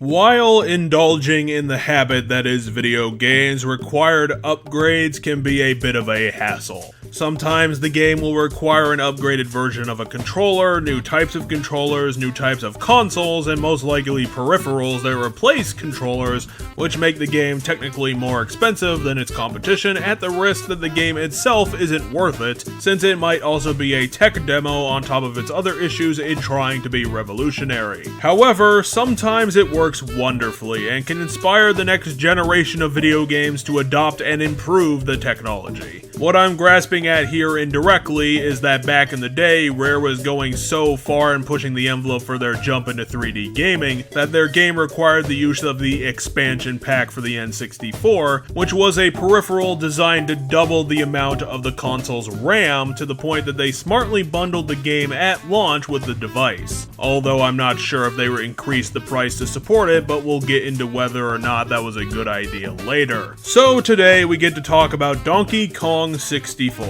While indulging in the habit that is video games, required upgrades can be a bit of a hassle. Sometimes the game will require an upgraded version of a controller, new types of controllers, new types of consoles, and most likely peripherals that replace controllers, which make the game technically more expensive than its competition at the risk that the game itself isn't worth it, since it might also be a tech demo on top of its other issues in trying to be revolutionary. However, sometimes it works wonderfully and can inspire the next generation of video games to adopt and improve the technology. What I'm grasping at here indirectly is that back in the day, Rare was going so far in pushing the envelope for their jump into 3D gaming that their game required the use of the expansion pack for the N64, which was a peripheral designed to double the amount of the console's RAM to the point that they smartly bundled the game at launch with the device. Although I'm not sure if they increased the price to support it, but we'll get into whether or not that was a good idea later. So today we get to talk about Donkey Kong 64.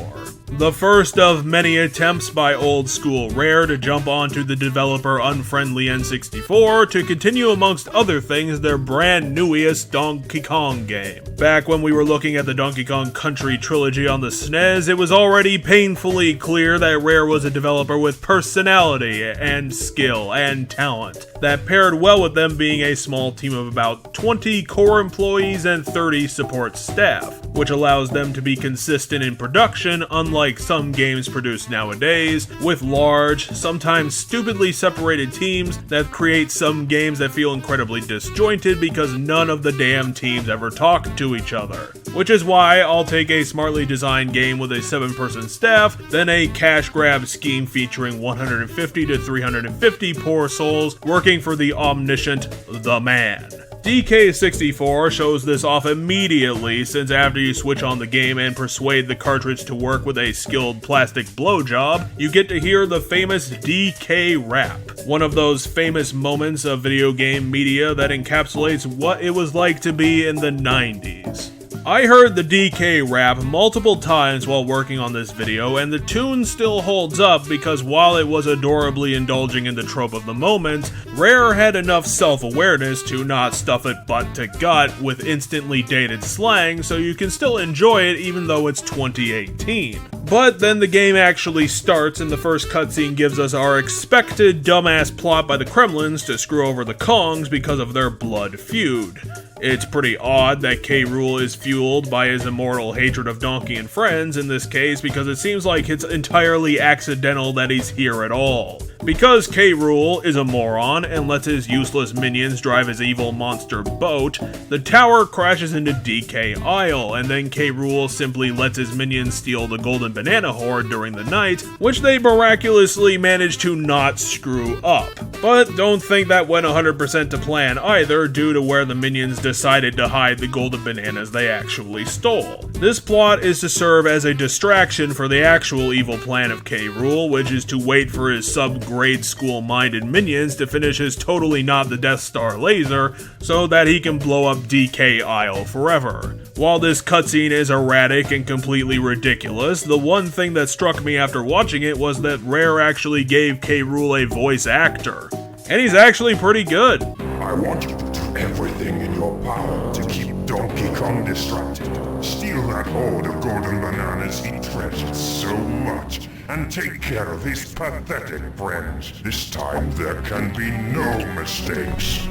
The first of many attempts by old school Rare to jump onto the developer unfriendly N64 to continue amongst other things their brand newest Donkey Kong game. Back when we were looking at the Donkey Kong Country trilogy on the SNES, it was already painfully clear that Rare was a developer with personality and skill and talent that paired well with them being a small team of about 20 core employees and 30 support staff, which allows them to be consistent in production, unlike some games produced nowadays, with large, sometimes stupidly separated teams that create some games that feel incredibly disjointed because none of the damn teams ever talk to each other. Which is why I'll take a smartly designed game with a 7-person staff than a cash grab scheme featuring 150 to 350 poor souls working for the omniscient The Man. DK64 shows this off immediately, since after you switch on the game and persuade the cartridge to work with a skilled plastic blowjob, you get to hear the famous DK rap, one of those famous moments of video game media that encapsulates what it was like to be in the 90s. I heard the DK rap multiple times while working on this video, and the tune still holds up because while it was adorably indulging in the trope of the moment, Rare had enough self-awareness to not stuff it butt to gut with instantly dated slang, so you can still enjoy it even though it's 2018. But then the game actually starts and the first cutscene gives us our expected dumbass plot by the Kremlins to screw over the Kongs because of their blood feud. It's pretty odd that K. Rool is fueled by his immortal hatred of Donkey and friends in this case, because it seems like it's entirely accidental that he's here at all. Because K. Rool is a moron and lets his useless minions drive his evil monster boat, the tower crashes into DK Isle, and then K. Rool simply lets his minions steal the Golden Banana Horde during the night, which they miraculously manage to not screw up. But don't think that went 100% to plan either, due to where the minions decided to hide the golden bananas they actually stole. This plot is to serve as a distraction for the actual evil plan of K. Rool, which is to wait for his sub-grade school-minded minions to finish his totally not the Death Star laser, so that he can blow up DK Isle forever. While this cutscene is erratic and completely ridiculous, the one thing that struck me after watching it was that Rare actually gave K. Rool a voice actor. And he's actually pretty good. I want you to do everything in your power to keep Donkey Kong distracted. Steal that horde of golden bananas he treasures so much, and take care of his pathetic friends. This time there can be no mistakes.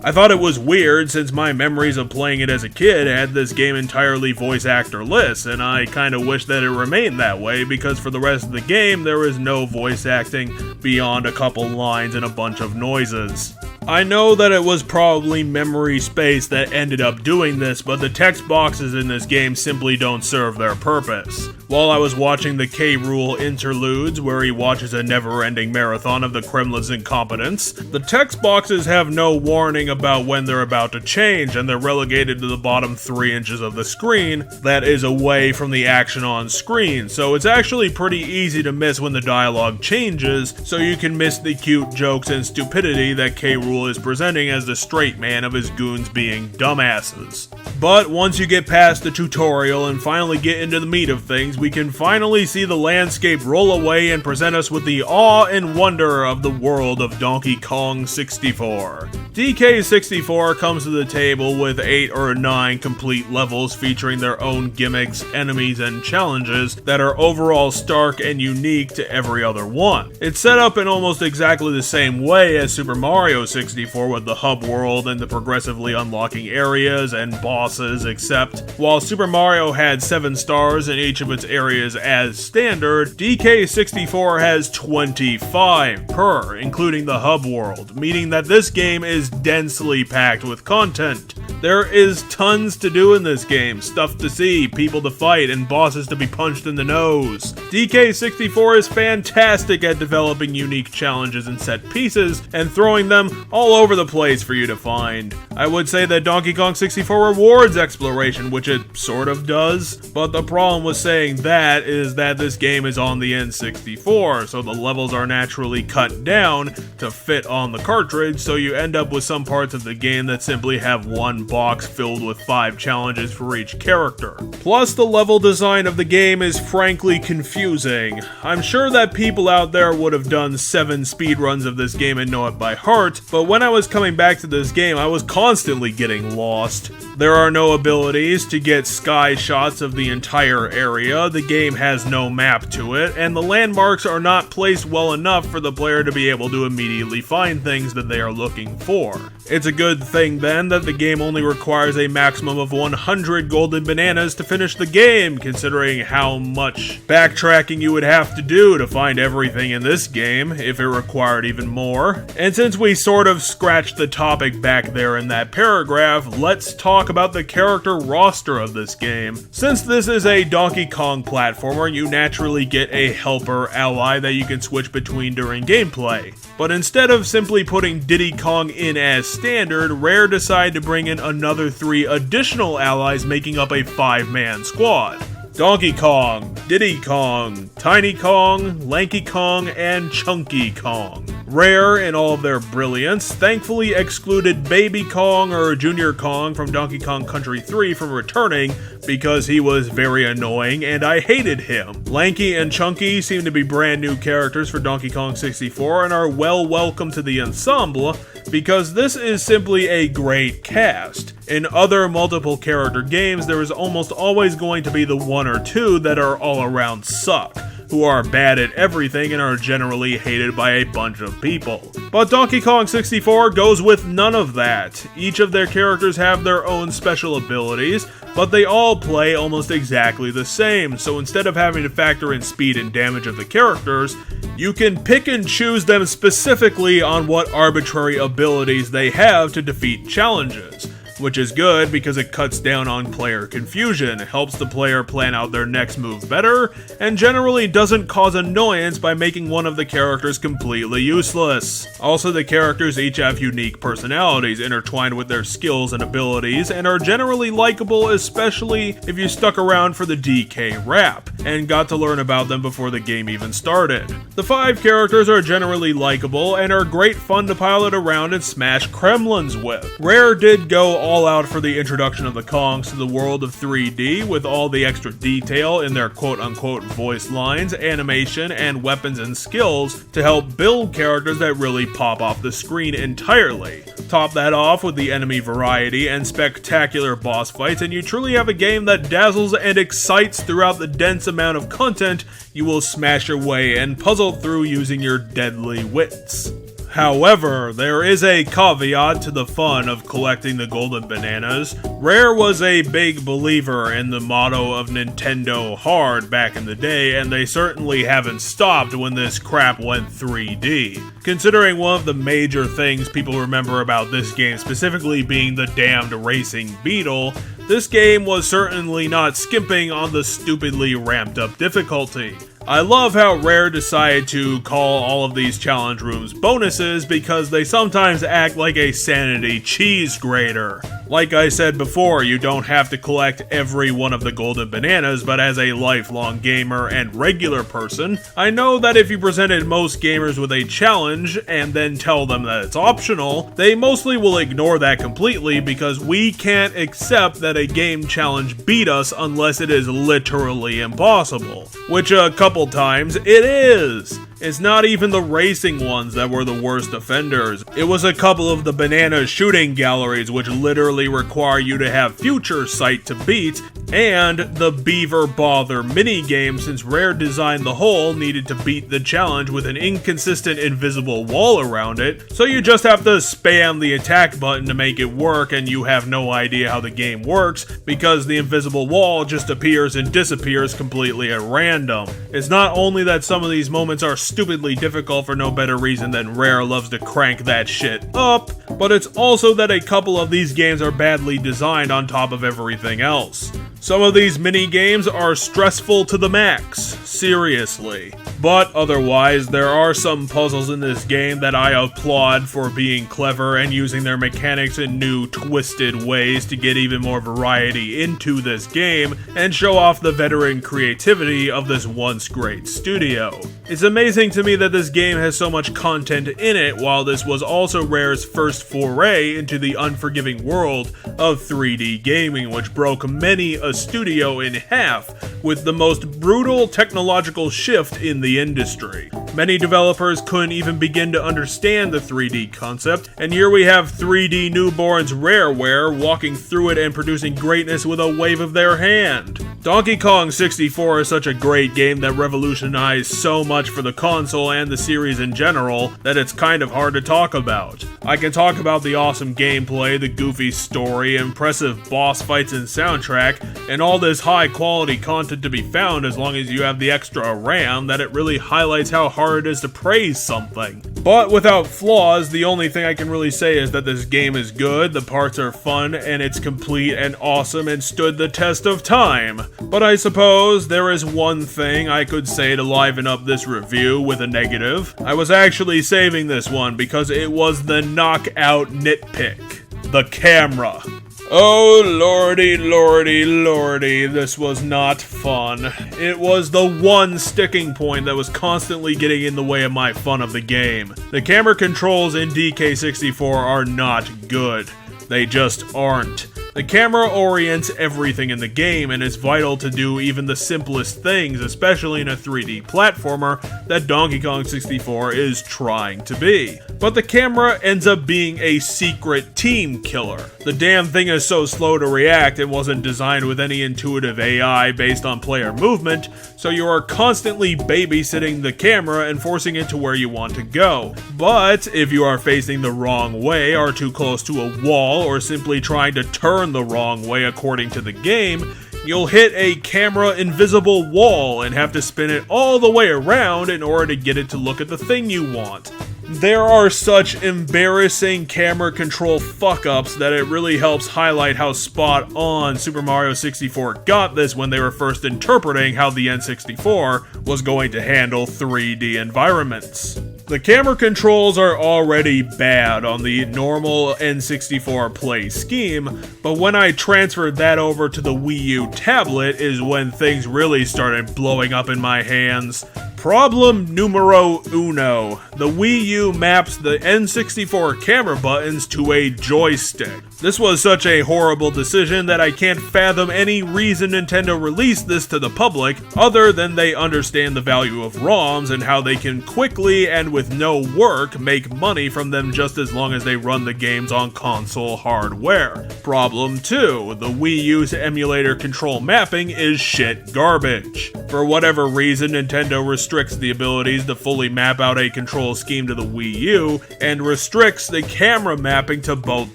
I thought it was weird since my memories of playing it as a kid had this game entirely voice actorless, and I kinda wish that it remained that way because for the rest of the game there is no voice acting beyond a couple lines and a bunch of noises. I know that it was probably memory space that ended up doing this, but the text boxes in this game simply don't serve their purpose. While I was watching the K. Rool interludes, where he watches a never-ending marathon of the Kremlin's incompetence, the text boxes have no warning about when they're about to change, and they're relegated to the bottom 3 inches of the screen that is away from the action on screen, so it's actually pretty easy to miss when the dialogue changes, so you can miss the cute jokes and stupidity that K. Rool Rule is presenting as the straight man of his goons being dumbasses. But once you get past the tutorial and finally get into the meat of things, we can finally see the landscape roll away and present us with the awe and wonder of the world of Donkey Kong 64. DK64 comes to the table with 8 or 9 complete levels featuring their own gimmicks, enemies, and challenges that are overall stark and unique to every other one. It's set up in almost exactly the same way as Super Mario 64 with the hub world and the progressively unlocking areas and bosses, except while Super Mario had 7 stars in each of its areas as standard, DK64 has 25 per, including the hub world, meaning that this game is densely packed with content. There is tons to do in this game, stuff to see, people to fight, and bosses to be punched in the nose. DK64 is fantastic at developing unique challenges and set pieces, and throwing them all over the place for you to find. I would say that Donkey Kong 64 rewards exploration, which it sort of does, but the problem with saying that is that this game is on the N64, so the levels are naturally cut down to fit on the cartridge, so you end up with some parts of the game that simply have one box filled with 5 challenges for each character. Plus, the level design of the game is frankly confusing. I'm sure that people out there would have done 7 speedruns of this game and know it by heart, but when I was coming back to this game, I was constantly getting lost. There are no abilities to get sky shots of the entire area, the game has no map to it, and the landmarks are not placed well enough for the player to be able to immediately find things that they are looking for. It's a good thing then that the game only requires a maximum of 100 golden bananas to finish the game, considering how much backtracking you would have to do to find everything in this game, if it required even more. And since we sort of scratched the topic back there in that paragraph, let's talk about the character roster of this game. Since this is a Donkey Kong platformer, you naturally get a helper ally that you can switch between during gameplay. But instead of simply putting Diddy Kong in as standard, Rare decided to bring in another 3 additional allies, making up a 5-man squad. Donkey Kong, Diddy Kong, Tiny Kong, Lanky Kong, and Chunky Kong. Rare, in all of their brilliance, thankfully excluded Baby Kong or Junior Kong from Donkey Kong Country 3 from returning because he was very annoying and I hated him. Lanky and Chunky seem to be brand new characters for Donkey Kong 64 and are well welcome to the ensemble because this is simply a great cast. In other multiple character games, there is almost always going to be the 1 or 2 that are all around suck, who are bad at everything and are generally hated by a bunch of people. But Donkey Kong 64 goes with none of that. Each of their characters have their own special abilities, but they all play almost exactly the same, so instead of having to factor in speed and damage of the characters, you can pick and choose them specifically on what arbitrary abilities they have to defeat challenges. Which is good because it cuts down on player confusion, helps the player plan out their next move better, and generally doesn't cause annoyance by making one of the characters completely useless. Also, the characters each have unique personalities intertwined with their skills and abilities, and are generally likable, especially if you stuck around for the DK rap, and got to learn about them before the game even started. The 5 characters are generally likable, and are great fun to pilot around and smash Kremlins with. Rare did go all out for the introduction of the Kongs to the world of 3D with all the extra detail in their quote-unquote voice lines, animation, and weapons and skills to help build characters that really pop off the screen entirely. Top that off with the enemy variety and spectacular boss fights, and you truly have a game that dazzles and excites throughout the dense amount of content you will smash your way and puzzle through using your deadly wits. However, there is a caveat to the fun of collecting the golden bananas. Rare was a big believer in the motto of Nintendo Hard back in the day, and they certainly haven't stopped when this crap went 3D. Considering one of the major things people remember about this game specifically being the damned racing beetle, this game was certainly not skimping on the stupidly ramped up difficulty. I love how Rare decided to call all of these challenge rooms bonuses because they sometimes act like a sanity cheese grater. Like I said before, you don't have to collect every one of the golden bananas, but as a lifelong gamer and regular person, I know that if you presented most gamers with a challenge and then tell them that it's optional, they mostly will ignore that completely because we can't accept that a game challenge beat us unless it is literally impossible. Which a couple times it is! It's not even the racing ones that were the worst offenders. It was a couple of the banana shooting galleries which literally require you to have future sight to beat, and the Beaver Bother minigame, since Rare designed the hole, needed to beat the challenge with an inconsistent invisible wall around it, so you just have to spam the attack button to make it work and you have no idea how the game works because the invisible wall just appears and disappears completely at random. It's not only that some of these moments are stupidly difficult for no better reason than Rare loves to crank that shit up, but it's also that a couple of these games are badly designed on top of everything else. Some of these mini games are stressful to the max, seriously. But otherwise, there are some puzzles in this game that I applaud for being clever and using their mechanics in new, twisted ways to get even more variety into this game and show off the veteran creativity of this once great studio. It's amazing to me that this game has so much content in it, while this was also Rare's first foray into the unforgiving world of 3D gaming, which broke many a studio in half with the most brutal technological shift in the industry. Many developers couldn't even begin to understand the 3D concept, and here we have 3D newborns Rareware walking through it and producing greatness with a wave of their hand. Donkey Kong 64 is such a great game that revolutionized so much for the console and the series in general that it's kind of hard to talk about. I can talk about the awesome gameplay, the goofy story, impressive boss fights and soundtrack, and all this high quality content to be found as long as you have the extra RAM that it really highlights how hard it is to praise something. But without flaws, the only thing I can really say is that this game is good, the parts are fun, and it's complete and awesome and stood the test of time. But I suppose there is one thing I could say to liven up this review with a negative. I was actually saving this one because it was the knockout nitpick. The camera. Oh lordy, lordy, lordy, this was not fun. It was the one sticking point that was constantly getting in the way of my fun of the game. The camera controls in DK64 are not good. They just aren't. The camera orients everything in the game and is vital to do even the simplest things, especially in a 3D platformer that Donkey Kong 64 is trying to be. But the camera ends up being a secret team killer. The damn thing is so slow to react and wasn't designed with any intuitive AI based on player movement, so you are constantly babysitting the camera and forcing it to where you want to go. But if you are facing the wrong way, are too close to a wall, or simply trying to turn the wrong way according to the game, you'll hit a camera invisible wall and have to spin it all the way around in order to get it to look at the thing you want. There are such embarrassing camera control fuck-ups that it really helps highlight how spot on Super Mario 64 got this when they were first interpreting how the N64 was going to handle 3D environments. The camera controls are already bad on the normal N64 play scheme, but when I transferred that over to the Wii U tablet is when things really started blowing up in my hands. Problem numero uno. The Wii U maps the N64 camera buttons to a joystick. This was such a horrible decision that I can't fathom any reason Nintendo released this to the public other than they understand the value of ROMs and how they can quickly and with no work make money from them just as long as they run the games on console hardware. Problem 2. The Wii U's emulator control mapping is shit garbage. For whatever reason, Nintendo restricts the abilities to fully map out a control scheme to the Wii U and restricts the camera mapping to both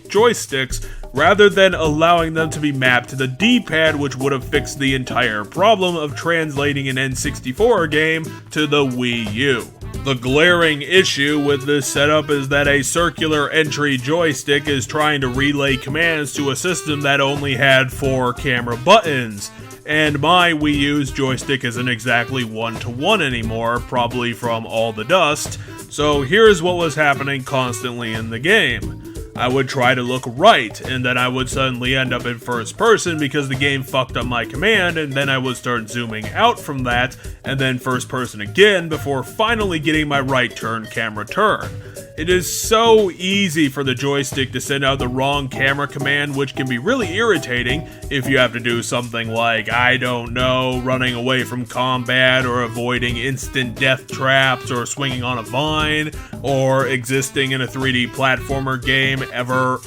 joysticks rather than allowing them to be mapped to the D-pad, which would have fixed the entire problem of translating an N64 game to the Wii U. The glaring issue with this setup is that a circular entry joystick is trying to relay commands to a system that only had 4 camera buttons. and my Wii U's joystick isn't exactly one-to-one anymore, probably from all the dust, so here's what was happening constantly in the game. I would try to look right, and then I would suddenly end up in first person because the game fucked up my command, and then I would start zooming out from that, and then first person again before finally getting my right turn camera turn. It is so easy for the joystick to send out the wrong camera command, which can be really irritating if you have to do something like, I don't know, running away from combat, or avoiding instant death traps, or swinging on a vine, or existing in a 3D platformer game ever.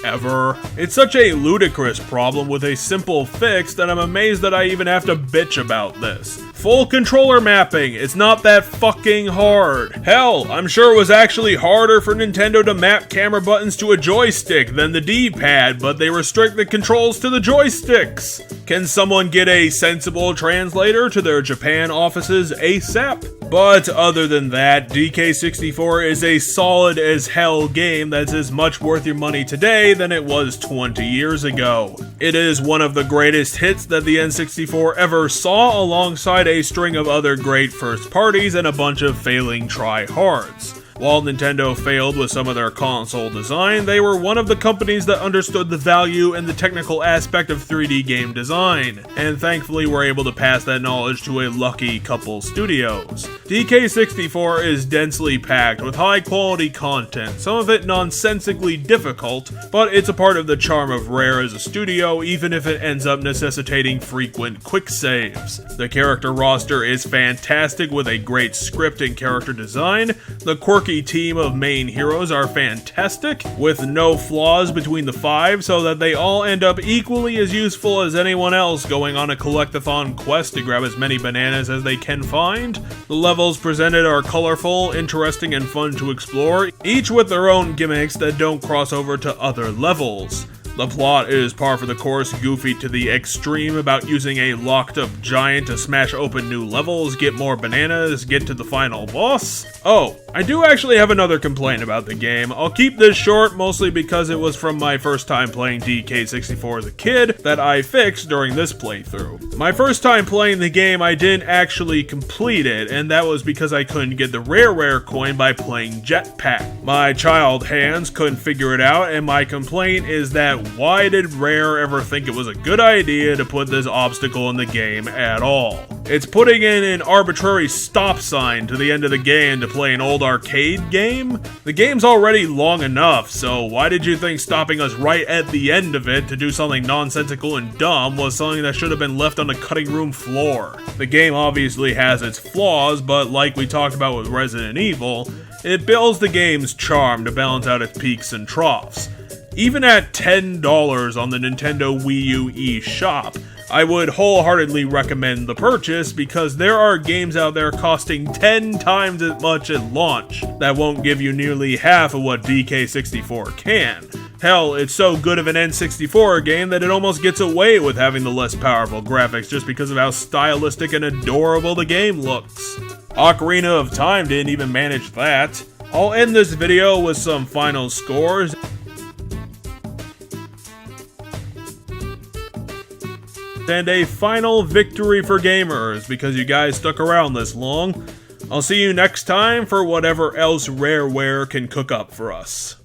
It's such a ludicrous problem with a simple fix that I'm amazed that I even have to bitch about this. Full controller mapping, it's not that fucking hard. Hell, I'm sure it was actually harder for Nintendo to map camera buttons to a joystick than the D-pad, but they restrict the controls to the joysticks. Can someone get a sensible translator to their Japan offices ASAP? But other than that, DK64 is a solid as hell game that's as much worth your money today than it was 20 years ago. It is one of the greatest hits that the N64 ever saw, alongside a string of other great first parties and a bunch of failing try-hards. While Nintendo failed with some of their console design, they were one of the companies that understood the value and the technical aspect of 3D game design, and thankfully were able to pass that knowledge to a lucky couple studios. DK64 is densely packed with high quality content, some of it nonsensically difficult, but it's a part of the charm of Rare as a studio, even if it ends up necessitating frequent quick saves. The character roster is fantastic with a great script and character design. The quirky team of main heroes are fantastic, with no flaws between the five, so that they all end up equally as useful as anyone else going on a collectathon quest to grab as many bananas as they can find. The levels presented are colorful, interesting, and fun to explore, each with their own gimmicks that don't cross over to other levels. The plot is par for the course, goofy to the extreme about using a locked up giant to smash open new levels, get more bananas, get to the final boss. Oh, I do actually have another complaint about the game. I'll keep this short, mostly because it was from my first time playing DK64 as a kid that I fixed during this playthrough. My first time playing the game, I didn't actually complete it, and that was because I couldn't get the rare coin by playing Jetpack. My child hands couldn't figure it out, and my complaint is that why did Rare ever think it was a good idea to put this obstacle in the game at all? It's putting in an arbitrary stop sign to the end of the game to play an old arcade game? The game's already long enough, so why did you think stopping us right at the end of it to do something nonsensical and dumb was something that should have been left on the cutting room floor? The game obviously has its flaws, but like we talked about with Resident Evil, it builds the game's charm to balance out its peaks and troughs. Even at $10 on the Nintendo Wii U eShop, I would wholeheartedly recommend the purchase because there are games out there costing 10 times as much at launch that won't give you nearly half of what DK64 can. Hell, it's so good of an N64 game that it almost gets away with having the less powerful graphics just because of how stylistic and adorable the game looks. Ocarina of Time didn't even manage that. I'll end this video with some final scores and a final victory for gamers because you guys stuck around this long. I'll see you next time for whatever else Rareware can cook up for us.